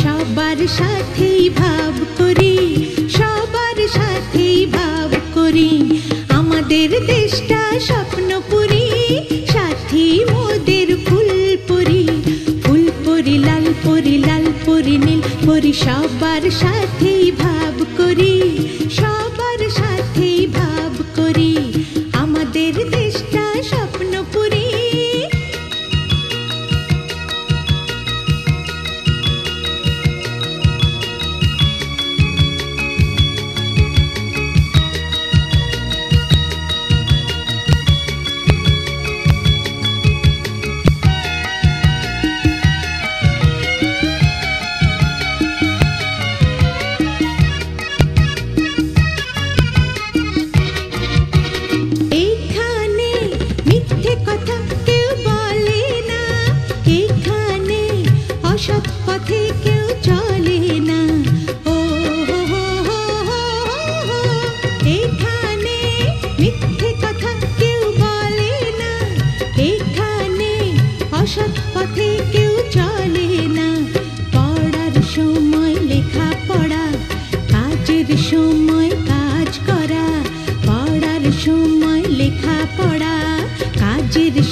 সবার সাথেই ভাব করি, সবার সাথেই ভাব করি, আমাদের দেশটা স্বপ্নপুরী, সাথী মোদের ফুলপুরি, ফুলপুরি লাল পরি, লাল পরি নীল পরি, সবার সাথেই ভাব করি, সবার সাথেই ভাব করি, আমাদের দেশটা স্বপ্নপুরী।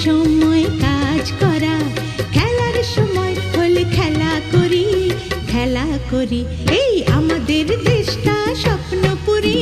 সময় কাজ করা, খেলার সময় হলে খেলা করি, খেলা করি, এই আমাদের দেশটা স্বপ্নপুরী।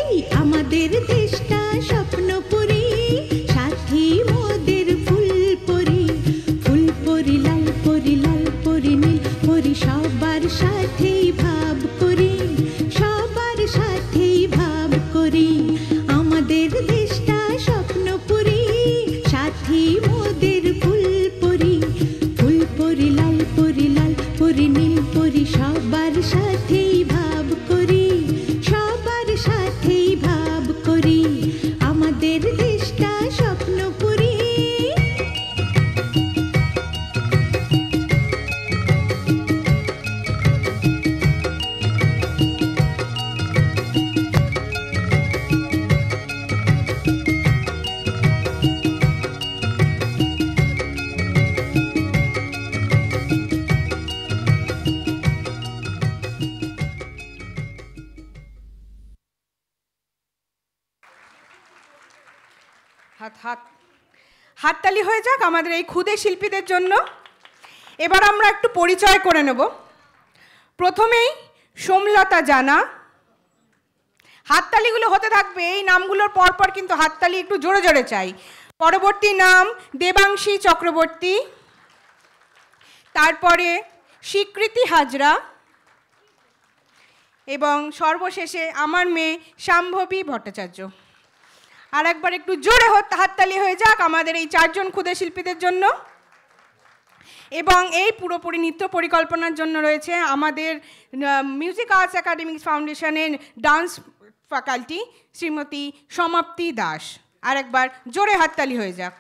এই আমাদের দেশটা স্বপ্নপুরী, সাথী মোদের ফুলপুরি, ফুলপুরি লাল পরি, লাল পরি নীল পরি, সবার সাথেই ভাব করি, সবার সাথেই ভাব করি, আমাদের দেশটা স্বপ্নপুরী, সাথী মোদের ফুলপুরি, ফুলপুরি লাল পরি, লাল পরি নীল পরি, সবার সাথেই ভাব করি, সবার সাথেই ভাব করি, আমাদের দেশটা স্বপ্নপুরী। হাততালি হয়ে যাক আমাদের এই ক্ষুদে শিল্পীদের জন্য। এবার আমরা একটু পরিচয় করে নেব। প্রথমেই সোমলতা জানা, হাততালিগুলো হতে থাকবে, এই নামগুলোর পরপর কিন্তু হাততালি একটু জোরে জোরে চাই। পরবর্তী নাম দেবাংশী চক্রবর্তী, তারপরে স্বীকৃতি হাজরা, এবং সর্বশেষে আমার মেয়ে শাম্ভবী ভট্টাচার্য। আর একবার একটু জোরে হাততালি হয়ে যাক আমাদের এই চারজন ক্ষুদে শিল্পীদের জন্য। এবং এই পুরোপুরি নৃত্য পরিকল্পনার জন্য রয়েছে আমাদের মিউজিক আর্টস একাডেমিক ফাউন্ডেশনের ডান্স ফ্যাকাল্টি শ্রীমতী সমাপ্তি দাস। আর একবার জোরে হাততালি হয়ে যাক।